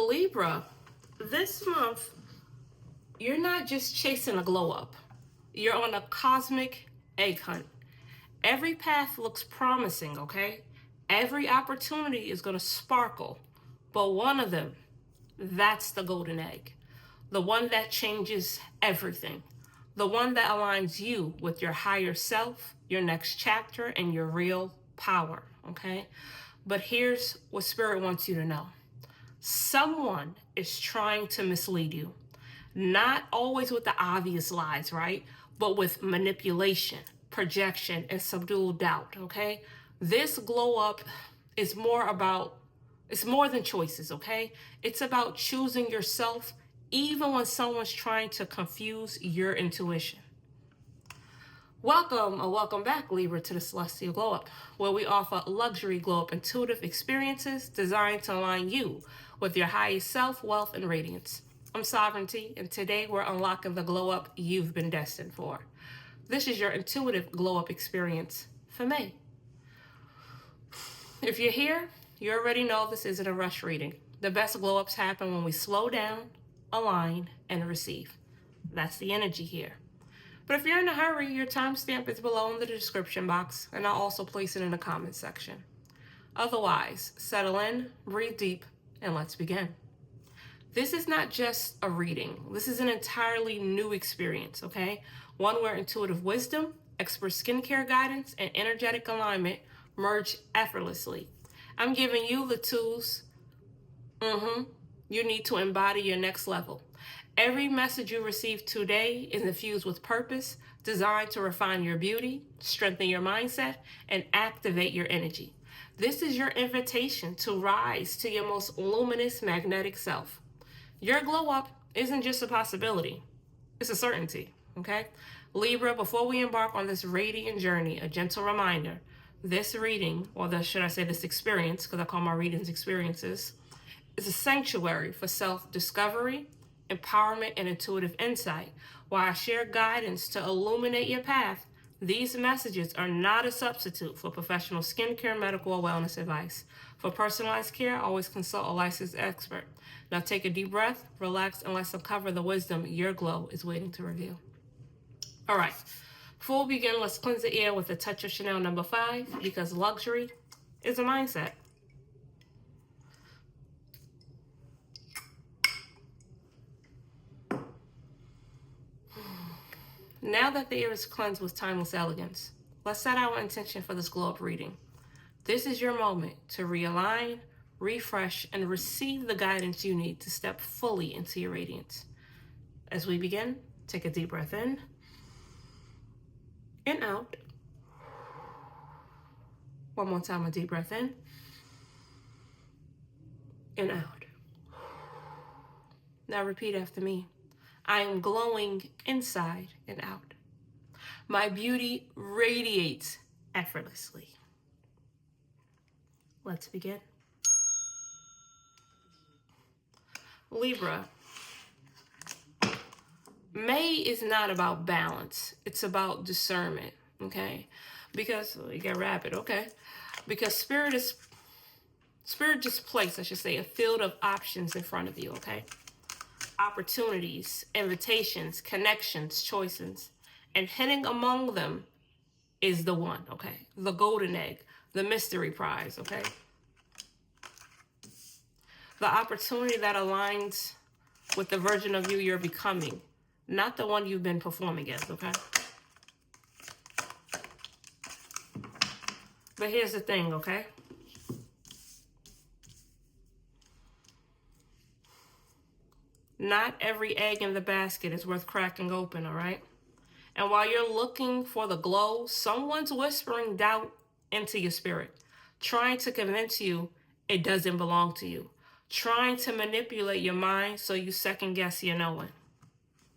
So Libra, this month, you're not just chasing a glow up. You're on a cosmic egg hunt. Every path looks promising, okay? Every opportunity is going to sparkle. But one of them, that's the golden egg. The one that changes everything. The one that aligns you with your higher self, your next chapter, and your real power, okay? But here's what Spirit wants you to know. Someone is trying to mislead you. Not always with the obvious lies, right? But with manipulation, projection, and subdued doubt, okay? This glow up is it's more than choices, okay? It's about choosing yourself even when someone's trying to confuse your intuition. Welcome or welcome back, Libra, to the Celestial Glow Up, where we offer luxury glow up intuitive experiences designed to align you with your highest self, wealth, and radiance. I'm Sovereignty, and today we're unlocking the glow up you've been destined for. This is your intuitive glow up experience for May. If you're here, you already know this isn't a rush reading. The best glow ups happen when we slow down, align, and receive. That's the energy here. But if you're in a hurry, your timestamp is below in the description box, and I'll also place it in the comment section. Otherwise, settle in, breathe deep, and let's begin. This is not just a reading. This is an entirely new experience, okay? One where intuitive wisdom, expert skincare guidance, and energetic alignment merge effortlessly. I'm giving you the tools you need to embody your next level. Every message you receive today is infused with purpose, designed to refine your beauty, strengthen your mindset, and activate your energy. This is your invitation to rise to your most luminous magnetic self. Your glow up isn't just a possibility, it's a certainty, okay? Libra, before we embark on this radiant journey, a gentle reminder, this reading, should I say this experience, because I call my readings experiences, is a sanctuary for self-discovery, empowerment, and intuitive insight. While I share guidance to illuminate your path, these messages are not a substitute for professional skincare, medical, or wellness advice. For personalized care, always consult a licensed expert. Now take a deep breath, relax, and let's uncover the wisdom your glow is waiting to reveal. All right, before we begin, let's cleanse the air with a touch of Chanel No. 5, because luxury is a mindset. Now that the air is cleansed with timeless elegance, let's set our intention for this glow-up reading. This is your moment to realign, refresh, and receive the guidance you need to step fully into your radiance. As we begin, take a deep breath in and out. One more time, a deep breath in and out. Now repeat after me. I am glowing inside and out. My beauty radiates effortlessly. Let's begin. Libra, May is not about balance. It's about discernment, okay? Because, you get rapid, okay? Because Spirit just placed, I should say, a field of options in front of you, okay? Opportunities, invitations, connections, choices, and hidden among them is the one, okay? The golden egg, the mystery prize, okay? The opportunity that aligns with the version of you you're becoming, not the one you've been performing as, okay? But here's the thing, okay? Not every egg in the basket is worth cracking open, all right? And while you're looking for the glow, someone's whispering doubt into your spirit, trying to convince you it doesn't belong to you, trying to manipulate your mind so you second guess your knowing.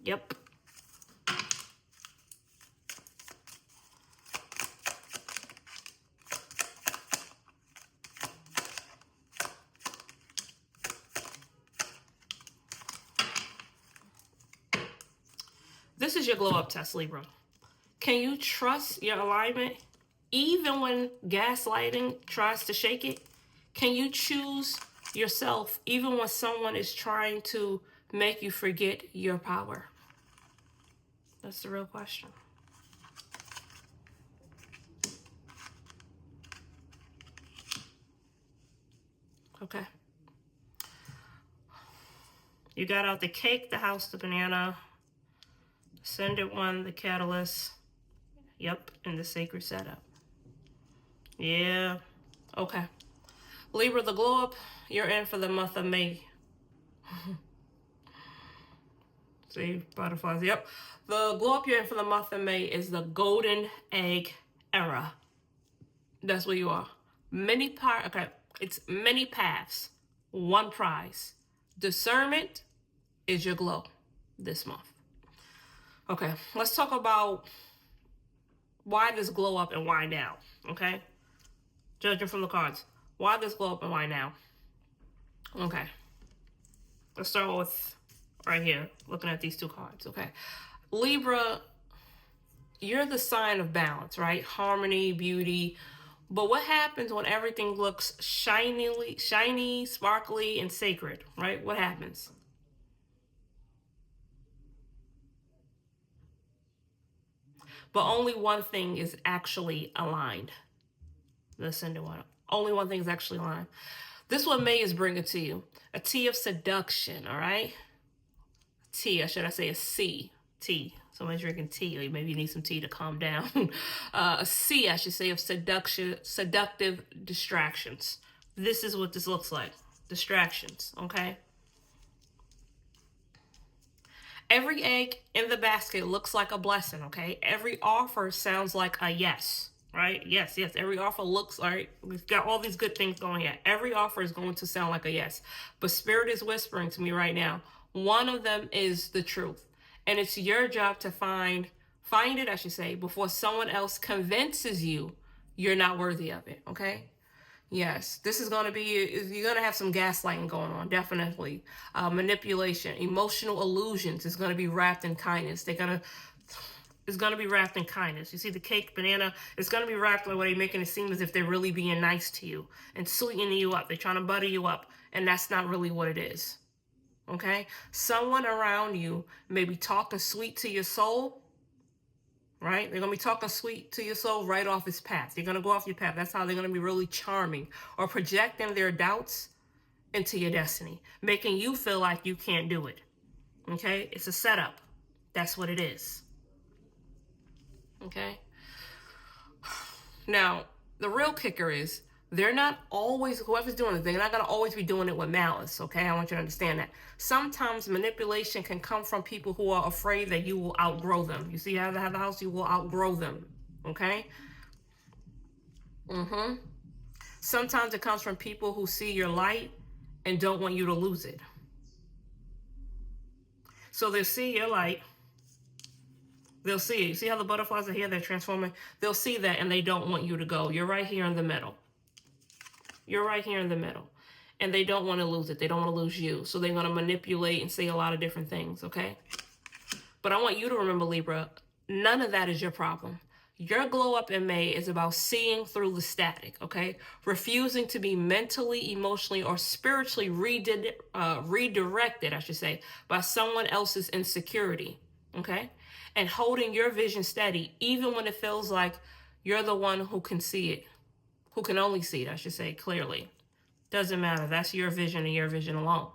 Yep. This is your glow up test, Libra. Can you trust your alignment even when gaslighting tries to shake it? Can you choose yourself even when someone is trying to make you forget your power? That's the real question. Okay. You got out the cake, the house, the banana, ascendant one, the catalyst. Yep, and the sacred setup. Yeah. Okay. Libra, the glow up, you're in for the month of May. See, butterflies. Yep. The glow up you're in for the month of May is the golden egg era. That's where you are. It's many paths, one prize. Discernment is your glow this month. Okay, let's talk about why this glow up and why now. Okay, judging from the cards, why this glow up and why now? Okay, let's start with right here, looking at these two cards. Okay, Libra, you're the sign of balance, right? Harmony, beauty. But what happens when everything looks shiny, sparkly, and sacred, right? What happens? But only one thing is actually aligned. The ascendant one. Only one thing is actually aligned. This is what May is bringing to you. A tea of seduction, all right? Tea, or should I say a C? Tea. Somebody's drinking tea, or maybe you need some tea to calm down. A C, I should say, of seductive distractions. This is what this looks like. Distractions, okay? Every egg in the basket looks like a blessing, okay? Every offer sounds like a yes, right? Yes. Every offer looks, all right, we've got all these good things going here. Every offer is going to sound like a yes. But Spirit is whispering to me right now, one of them is the truth. And it's your job to find it, I should say, before someone else convinces you you're not worthy of it, okay? Yes, this is going to be, you're going to have some gaslighting going on, definitely. Manipulation, emotional illusions is going to be wrapped in kindness. It's going to be wrapped in kindness. You see the cake, banana, it's going to be wrapped in a way making it seem as if they're really being nice to you and sweetening you up. They're trying to butter you up, and that's not really what it is. Okay? Someone around you may be talking sweet to your soul, right? They're going to be talking sweet to your soul right off its path. You're going to go off your path. That's how they're going to be really charming or projecting their doubts into your destiny, making you feel like you can't do it. Okay? It's a setup. That's what it is. Okay? Now, the real kicker is they're not always, whoever's doing it, they're not going to always be doing it with malice, okay? I want you to understand that. Sometimes manipulation can come from people who are afraid that you will outgrow them. You see how they have the house? You will outgrow them, okay? Sometimes it comes from people who see your light and don't want you to lose it. So they'll see your light. They'll see it. You see how the butterflies are here? They're transforming. They'll see that and they don't want you to go. You're right here in the middle. You're right here in the middle. And they don't want to lose it. They don't want to lose you. So they're going to manipulate and say a lot of different things, okay? But I want you to remember, Libra, none of that is your problem. Your glow up in May is about seeing through the static, okay? Refusing to be mentally, emotionally, or spiritually redirected, I should say, by someone else's insecurity, okay? And holding your vision steady, even when it feels like you're the one who can see it. Who can only see it, I should say, clearly. Doesn't matter. That's your vision and your vision alone.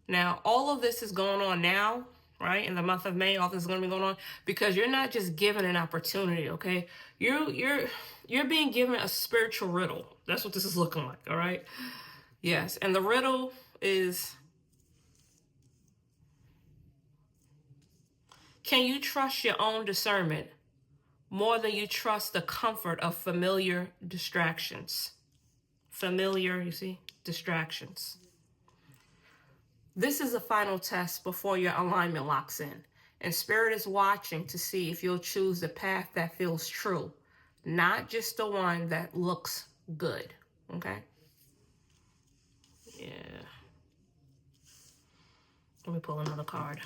Now, all of this is going on now, right? In the month of May, all this is going to be going on because you're not just given an opportunity, okay? You're being given a spiritual riddle. That's what this is looking like, all right? Yes, and the riddle is, can you trust your own discernment more than you trust the comfort of familiar distractions? Familiar, you see, distractions. This is a final test before your alignment locks in. And Spirit is watching to see if you'll choose the path that feels true, not just the one that looks good, okay? Yeah. Let me pull another card.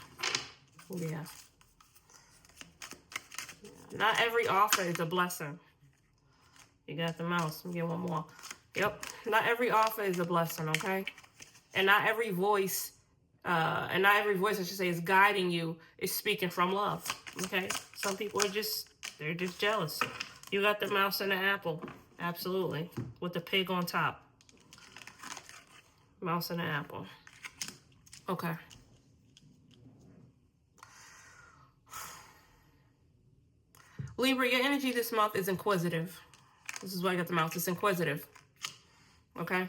Yeah. Not every offer is a blessing. You got the mouse. Let me get one more. Yep. Not every offer is a blessing, okay? And not every voice, I should say, is guiding you is speaking from love, okay? Some people they're just jealous. You got the mouse and the apple. Absolutely. With the pig on top. Mouse and the apple. Okay. Libra, your energy this month is inquisitive. This is why I got the mouse. It's inquisitive. Okay?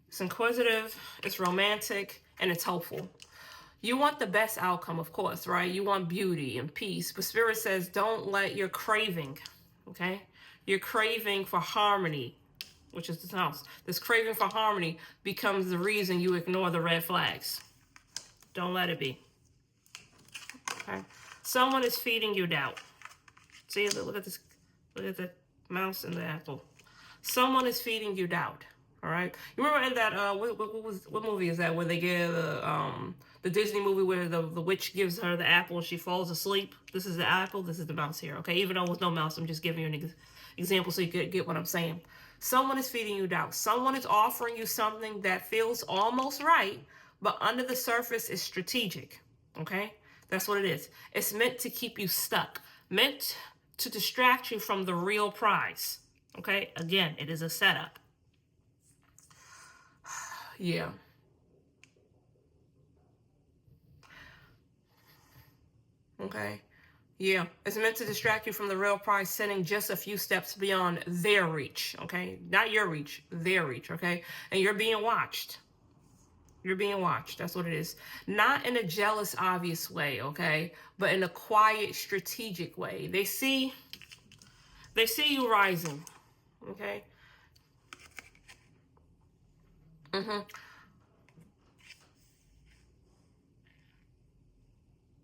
It's inquisitive, it's romantic, and it's hopeful. You want the best outcome, of course, right? You want beauty and peace. But Spirit says don't let your craving, okay? Your craving for harmony, which is this house. This craving for harmony becomes the reason you ignore the red flags. Don't let it be. Okay? Someone is feeding you doubt. See, look at this. Look at the mouse and the apple. Someone is feeding you doubt. All right. You remember in that what movie is that where they give the Disney movie where the witch gives her the apple and she falls asleep? This is the apple. This is the mouse here. Okay. Even though with no mouse, I'm just giving you an example so you could get what I'm saying. Someone is feeding you doubt. Someone is offering you something that feels almost right, but under the surface is strategic. Okay. That's what it is. It's meant to keep you stuck. Meant to distract you from the real prize. Okay. Again, it is a setup. Yeah. Okay. Yeah. It's meant to distract you from the real prize, sending just a few steps beyond their reach. Okay. Not your reach, their reach. Okay. And you're being watched. You're being watched. That's what it is. Not in a jealous, obvious way. Okay. But in a quiet, strategic way. They see you rising. Okay.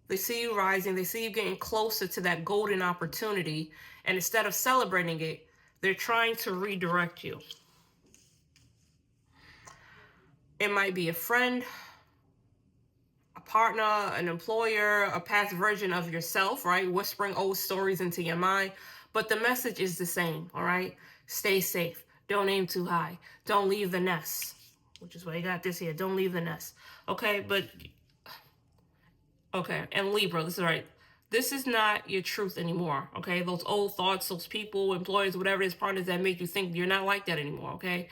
They see you rising. They see you getting closer to that golden opportunity. And instead of celebrating it, they're trying to redirect you. It might be a friend, a partner, an employer, a past version of yourself, right? Whispering old stories into your mind. But the message is the same, all right? Stay safe. Don't aim too high. Don't leave the nest, which is why you got this here. Don't leave the nest. Okay, but... Okay, and Libra, this is right. This is not your truth anymore, okay? Those old thoughts, those people, employers, whatever it is, partners that make you think you're not like that anymore, okay?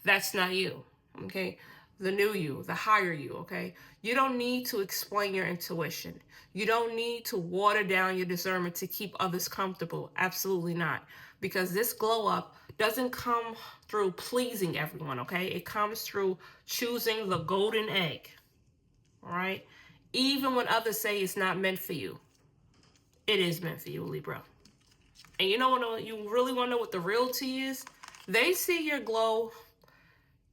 That's not you, okay? The new you, the higher you, okay? You don't need to explain your intuition. You don't need to water down your discernment to keep others comfortable. Absolutely not. Because this glow up doesn't come through pleasing everyone, okay? It comes through choosing the golden egg, all right? Even when others say it's not meant for you, it is meant for you, Libra. And you know what? You really want to know what the real tea is? They see your glow.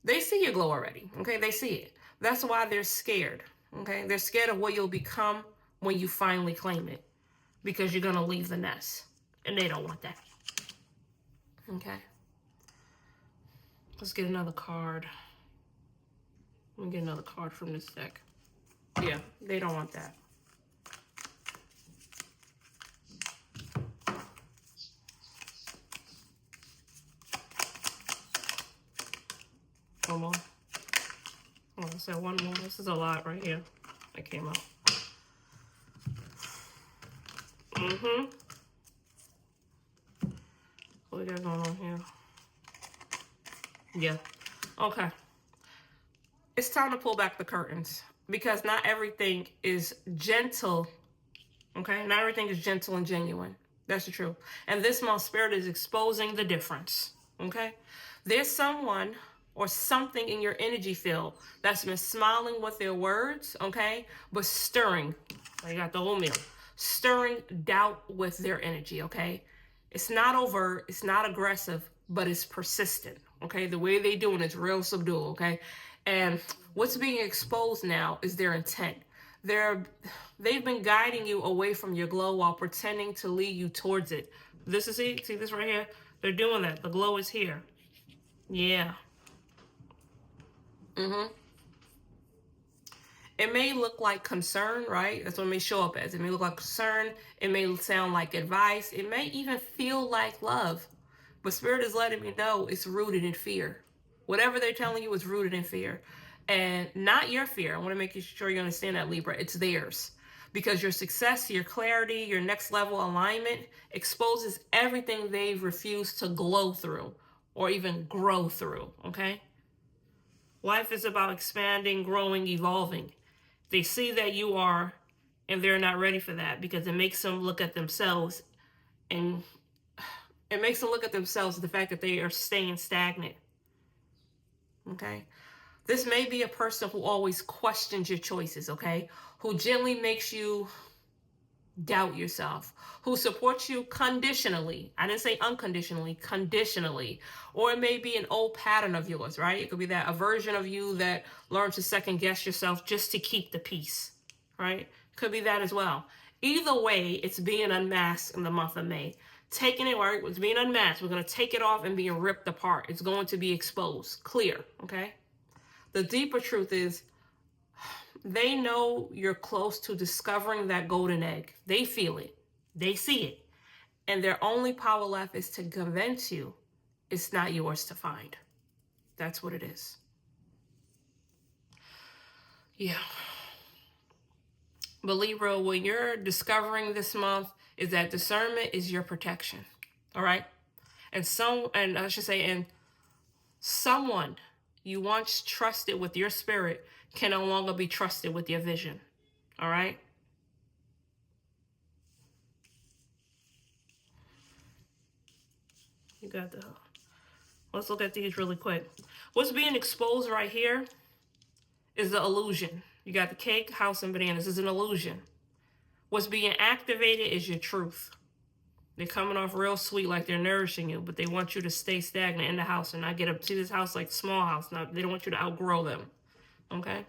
They see your glow already. Okay, they see it. That's why they're scared. Okay, they're scared of what you'll become when you finally claim it, because you're gonna leave the nest, and they don't want that. Okay. Let's get another card. Let me get another card from this deck. Yeah, they don't want that. One more. Oh, I said one more. This is a lot right here that came out. What we got going on here? Yeah. Okay. It's time to pull back the curtains, because not everything is gentle. Okay? Not everything is gentle and genuine. That's the truth. And this month, Spirit is exposing the difference. Okay? There's someone or something in your energy field that's been smiling with their words, okay? But stirring, I got the whole meal, stirring doubt with their energy, okay? It's not overt, it's not aggressive, but it's persistent, okay? The way they do it is real subdued, okay? And what's being exposed now is their intent. They've been guiding you away from your glow while pretending to lead you towards it. This is it. See this right here? They're doing that. The glow is here. Yeah. It may look like concern, right? That's what it may show up as. It may look like concern. It may sound like advice. It may even feel like love. But Spirit is letting me know it's rooted in fear. Whatever they're telling you is rooted in fear. And not your fear. I want to make sure you understand that, Libra. It's theirs. Because your success, your clarity, your next level alignment exposes everything they've refused to glow through or even grow through, okay? Life is about expanding, growing, evolving. They see that you are, and they're not ready for that because it makes them look at themselves, and it makes them look at themselves, the fact that they are staying stagnant, okay? This may be a person who always questions your choices, okay? Who gently makes you doubt yourself, who supports you conditionally. I didn't say unconditionally, conditionally. Or it may be an old pattern of yours, right? It could be that a version of you that learned to second guess yourself just to keep the peace, right? Could be that as well. Either way, it's being unmasked in the month of May. Taking it, right? It's being unmasked. We're going to take it off and being ripped apart. It's going to be exposed, clear, okay? The deeper truth is they know you're close to discovering that golden egg. They feel it. They see it. And their only power left is to convince you it's not yours to find. That's what it is. Yeah. But Libra, what you're discovering this month is that discernment is your protection. All right? And someone you once trusted with your spirit can no longer be trusted with your vision. All right? You got the... Let's look at these really quick. What's being exposed right here is the illusion. You got the cake, house, and bananas. This is an illusion. What's being activated is your truth. They're coming off real sweet, like they're nourishing you, but they want you to stay stagnant in the house and not get up. See this house like small house. Now they don't want you to outgrow them. Okay?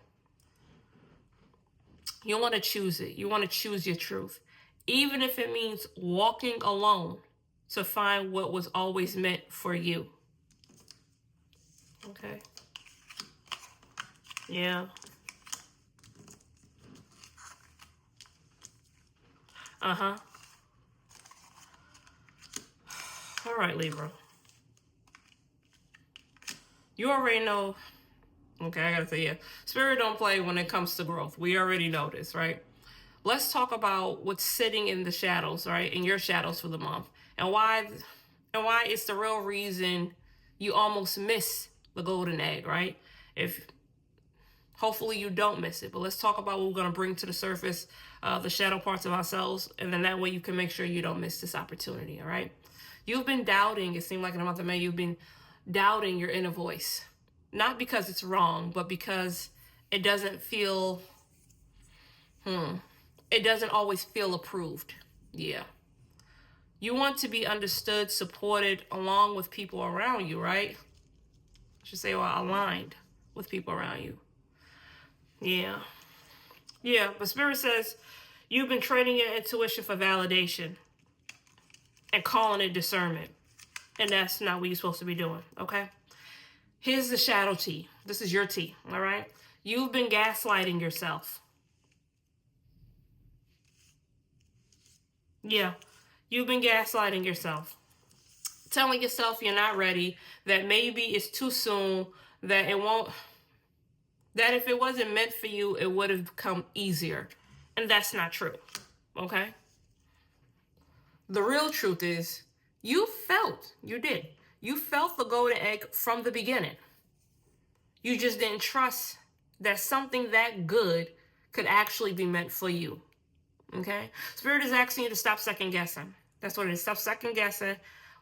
You want to choose it. You want to choose your truth. Even if it means walking alone to find what was always meant for you. Okay? Yeah. Uh-huh. All right, Libra. You already know. Okay, I gotta say, yeah. Spirit don't play when it comes to growth. We already know this, right? Let's talk about what's sitting in the shadows, right? In your shadows for the month. And why it's the real reason you almost miss the golden egg, right? Hopefully you don't miss it. But let's talk about what we're going to bring to the surface, the shadow parts of ourselves. And then that way you can make sure you don't miss this opportunity, all right? You've been doubting, it seemed like in the month of May, you've been doubting your inner voice. Not because it's wrong, but because it doesn't feel, it doesn't always feel approved. Yeah. You want to be understood, supported, along with people around you, right? I should say, well, aligned with people around you. Yeah. Yeah, but Spirit says you've been trading your intuition for validation and calling it discernment. And that's not what you're supposed to be doing, okay? Here's the shadow tea. This is your tea, all right? You've been gaslighting yourself. Yeah, you've been gaslighting yourself. Telling yourself you're not ready, that maybe it's too soon, that if it wasn't meant for you, it would have come easier. And that's not true, okay? The real truth is, you felt the golden egg from the beginning. You just didn't trust that something that good could actually be meant for you, okay? Spirit is asking you to stop second guessing. That's what it is. Stop second guessing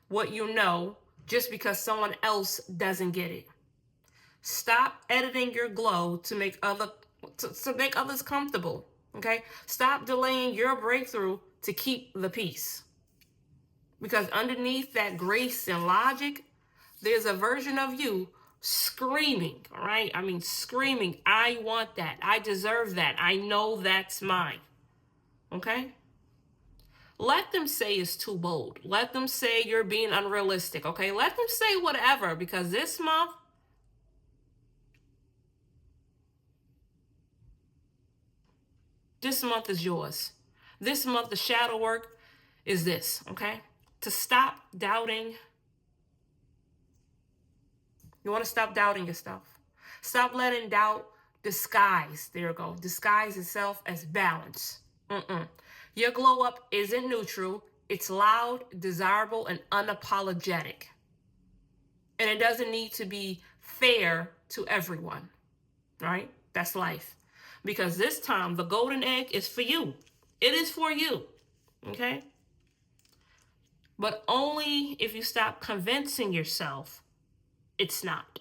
what you know just because someone else doesn't get it. Stop editing your glow to make others comfortable, okay? Stop delaying your breakthrough to keep the peace. Because underneath that grace and logic, there's a version of you screaming, all right? I mean, screaming, I want that. I deserve that. I know that's mine, okay? Let them say it's too bold. Let them say you're being unrealistic, okay? Let them say whatever, because this month, this month is yours. This month, the shadow work is this, okay? To stop doubting. You want to stop doubting yourself. Stop letting doubt disguise. There you go. Disguise itself as balance. Your glow up isn't neutral. It's loud, desirable, and unapologetic. And it doesn't need to be fair to everyone, right? That's life. Because this time, the golden egg is for you. It is for you, okay? But only if you stop convincing yourself it's not.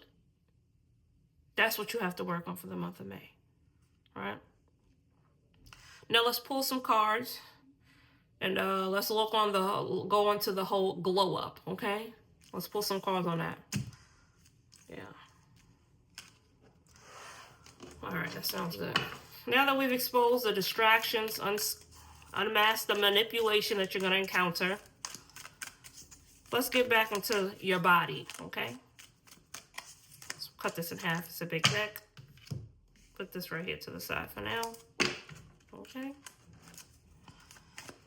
That's what you have to work on for the month of May, right? Now let's pull some cards and let's look on go into the whole glow up, okay? Let's pull some cards on that. Yeah. All right, that sounds good. Now that we've exposed the distractions, unmasked the manipulation that you're going to encounter, let's get back into your body, okay? Let's cut this in half. It's a big deck. Put this right here to the side for now. Okay?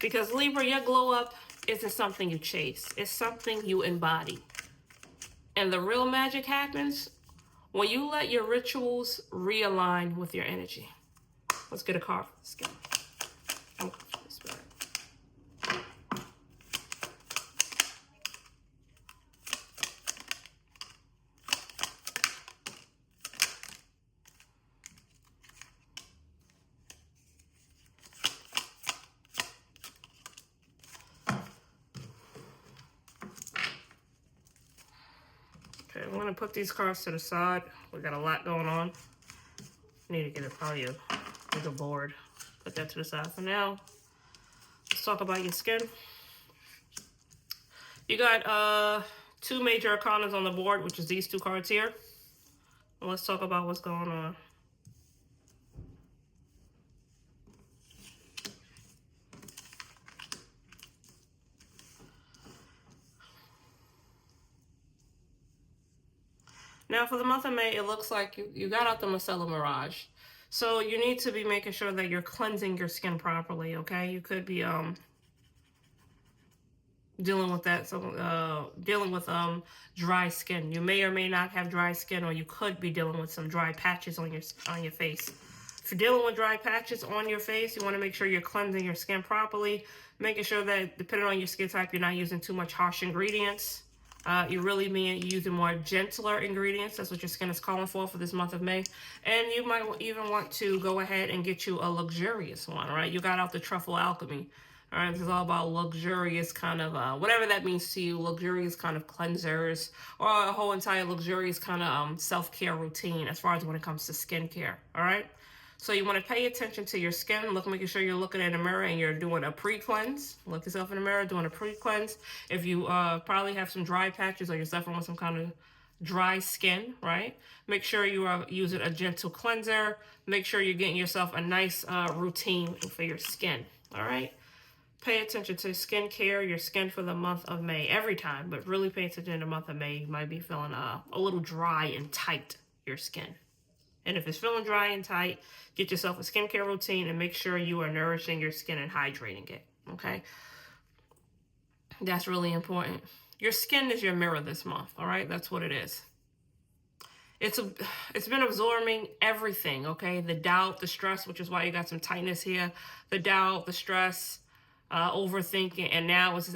Because Libra, your glow up isn't something you chase. It's something you embody. And the real magic happens when you let your rituals realign with your energy. Let's get a card for this guy. Oh, Spirit. Okay, I'm going to put these cards to the side. We got a lot going on. Need to get it probably a bigger board. Put that to the side for now. Let's talk about your skin. You got two major arcanas on the board, which is these two cards here. And let's talk about what's going on. Now, for the month of May, it looks like you got out the micellar mirage. So you need to be making sure that you're cleansing your skin properly, okay? You could be dealing with that, so dealing with dry skin. You may or may not have dry skin, or you could be dealing with some dry patches on your face. If you're dealing with dry patches on your face, you want to make sure you're cleansing your skin properly, making sure that depending on your skin type, you're not using too much harsh ingredients. You really mean using more gentler ingredients. That's what your skin is calling for this month of May. And you might even want to go ahead and get you a luxurious one, right? You got out the truffle alchemy. All right, this is all about luxurious kind of, whatever that means to you, luxurious kind of cleansers, or a whole entire luxurious kind of self-care routine as far as when it comes to skincare, all right? So you want to pay attention to your skin, making sure you're looking in the mirror and you're doing a pre-cleanse. Look yourself in the mirror, doing a pre-cleanse. If you probably have some dry patches or you're suffering with some kind of dry skin, right? Make sure you are using a gentle cleanser. Make sure you're getting yourself a nice routine for your skin, all right? Pay attention to skincare, your skin for the month of May, every time, but really pay attention in the month of May. You might be feeling a little dry and tight, your skin. And if it's feeling dry and tight, get yourself a skincare routine and make sure you are nourishing your skin and hydrating it, okay? That's really important. Your skin is your mirror this month, all right? That's what it is. It's been absorbing everything, okay? The doubt, the stress, which is why you got some tightness here. The doubt, the stress, overthinking, and now it's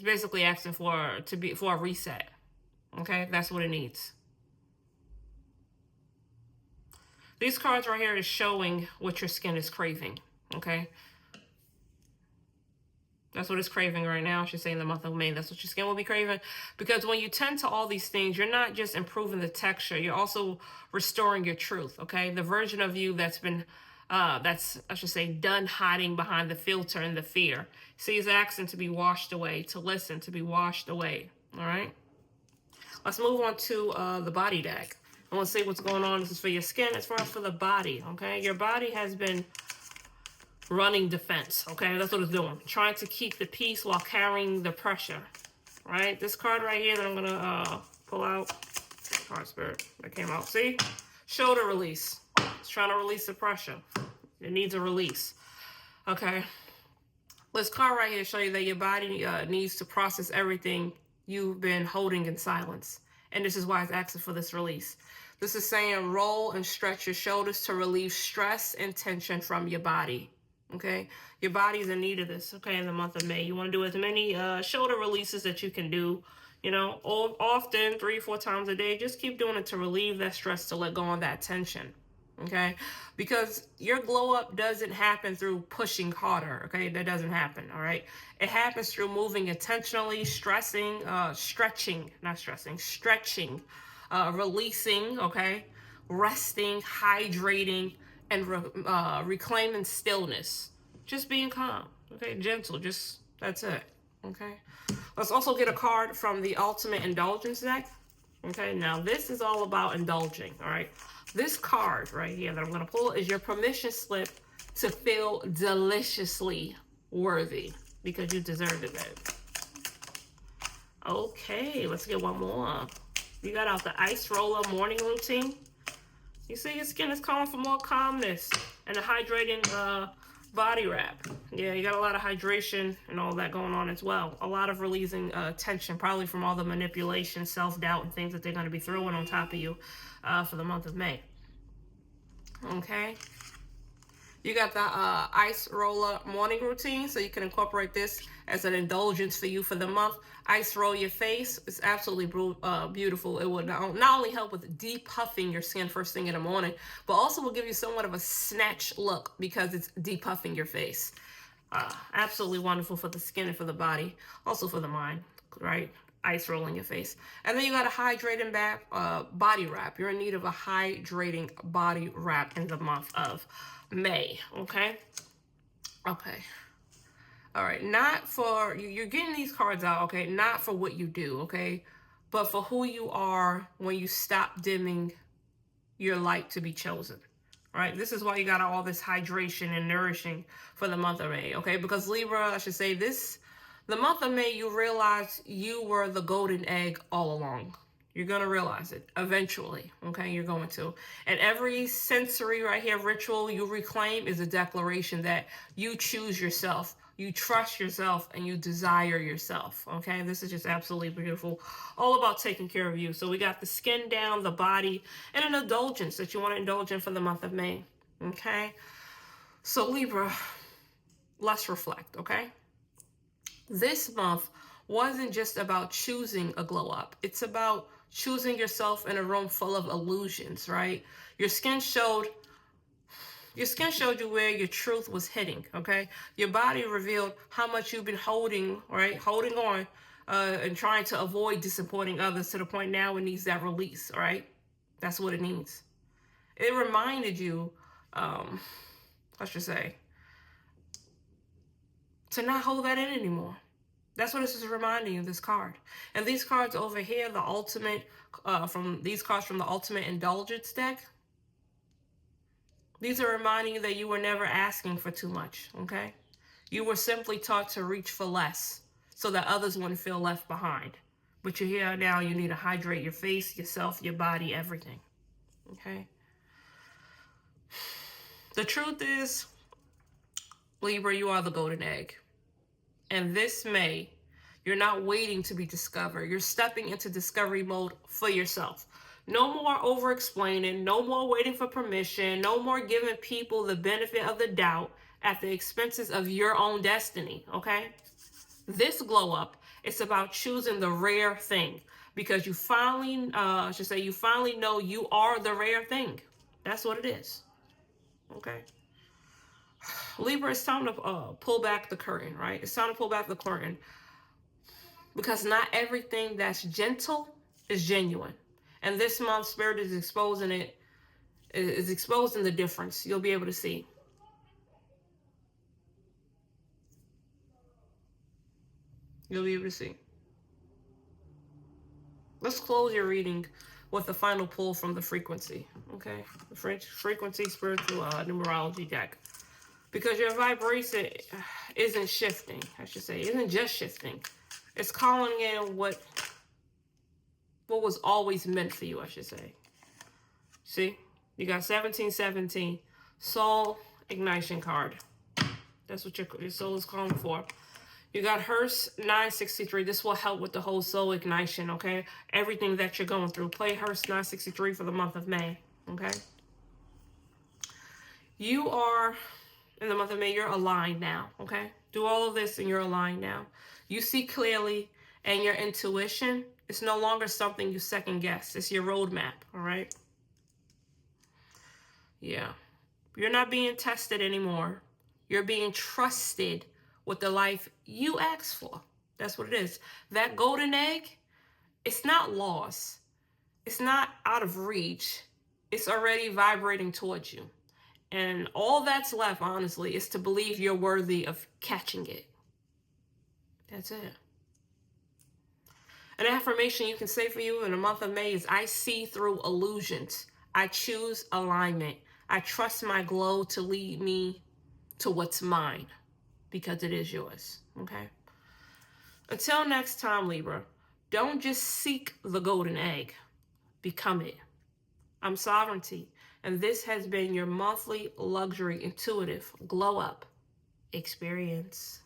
basically asking for a reset. Okay, that's what it needs. These cards right here is showing what your skin is craving. Okay, that's what it's craving right now. I should say in the month of May, that's what your skin will be craving. Because when you tend to all these things, you're not just improving the texture, you're also restoring your truth. Okay, the version of you that's been done hiding behind the filter and the fear. See, he's asking to be washed away, to listen, to be washed away. All right. Let's move on to the body deck. I want to see what's going on. This is for your skin as far as for the body. Okay. Your body has been running defense. Okay. That's what it's doing. Trying to keep the peace while carrying the pressure. Right. This card right here that I'm going to pull out. Card Spirit that came out. See? Shoulder release. It's trying to release the pressure. It needs a release. Okay. This card right here show you that your body needs to process everything you've been holding in silence. And this is why it's asking for this release. This is saying roll and stretch your shoulders to relieve stress and tension from your body. Okay, your body's in need of this. Okay, in the month of May, you want to do as many shoulder releases that you can do. You know, often 3-4 times a day. Just keep doing it to relieve that stress, to let go of that tension. Okay, because your glow up doesn't happen through pushing harder. Okay, that doesn't happen. All right, it happens through moving intentionally, stretching, stretching, releasing. Okay, resting, hydrating, and reclaiming stillness. Just being calm. Okay, gentle. Just that's it. Okay, let's also get a card from the Ultimate Indulgence deck. Okay, now this is all about indulging. All right, this card right here that I'm going to pull is your permission slip to feel deliciously worthy, because you deserve it. Okay, let's get one more. You got out the ice roller morning routine. You see, your skin is calling for more calmness and a hydrating body wrap. Yeah, you got a lot of hydration and all that going on as well. A lot of releasing tension, probably from all the manipulation, self-doubt, and things that they're going to be throwing on top of you for the month of May. Okay. You got the ice roller morning routine, so you can incorporate this as an indulgence for you for the month. Ice roll your face. It's absolutely beautiful. It will not only help with depuffing your skin first thing in the morning, but also will give you somewhat of a snatch look because it's depuffing your face. Absolutely wonderful for the skin and for the body, also for the mind, right? Ice rolling your face. And then you got a hydrating body wrap. You're in need of a hydrating body wrap in the month of May. Okay. All right. Not for you're getting these cards out. Okay. Not for what you do. Okay. But for who you are when you stop dimming your light to be chosen. Right. This is why you got all this hydration and nourishing for the month of May. Okay. Because Libra, I should say the month of May, you realize you were the golden egg all along. You're going to realize it eventually. Okay, you're going to. And every sensory right here, ritual you reclaim is a declaration that you choose yourself, you trust yourself, and you desire yourself. Okay, this is just absolutely beautiful. All about taking care of you. So we got the skin down, the body, and an indulgence that you want to indulge in for the month of May. Okay, so Libra, let's reflect. Okay, this month wasn't just about choosing a glow up. It's about choosing yourself in a room full of illusions, right? Your skin showed you where your truth was hitting, okay? Your body revealed how much you've been holding, right? Holding on and trying to avoid disappointing others to the point now it needs that release, right? That's what it needs. It reminded you, I should say, to not hold that in anymore. That's what this is reminding you, this card. And these cards over here, the ultimate, these cards from the Ultimate Indulgence deck, these are reminding you that you were never asking for too much, okay? You were simply taught to reach for less so that others wouldn't feel left behind. But you're here now, you need to hydrate your face, yourself, your body, everything, okay? The truth is, Libra, you are the golden egg. And this May, you're not waiting to be discovered. You're stepping into discovery mode for yourself. No more over-explaining. No more waiting for permission. No more giving people the benefit of the doubt at the expenses of your own destiny, okay? This glow up, it's about choosing the rare thing because you finally, you finally know you are the rare thing. That's what it is, okay? Libra, it's time to pull back the curtain, right? It's time to pull back the curtain because not everything that's gentle is genuine. And this month, Spirit is exposing it, is exposing the difference. You'll be able to see. You'll be able to see. Let's close your reading with the final pull from the frequency, okay? The frequency spiritual numerology deck. Because your vibration isn't shifting, I should say. Isn't just shifting. It's calling in what was always meant for you, I should say. See? You got 1717. Soul Ignition card. That's what your soul is calling for. You got Hearst 963. This will help with the whole soul ignition, okay? Everything that you're going through. Play Hearst 963 for the month of May, okay? You are, in the month of May, you're aligned now, okay? Do all of this and you're aligned now. You see clearly, and your intuition is no longer something you second guess. It's your roadmap, all right? Yeah. You're not being tested anymore. You're being trusted with the life you asked for. That's what it is. That golden egg, it's not lost. It's not out of reach. It's already vibrating towards you. And all that's left, honestly, is to believe you're worthy of catching it. That's it. An affirmation you can say for you in the month of May is, I see through illusions. I choose alignment. I trust my glow to lead me to what's mine, because it is yours, okay? Until next time, Libra, don't just seek the golden egg. Become it. I'm Sovereignty, and this has been your monthly luxury intuitive glow up experience.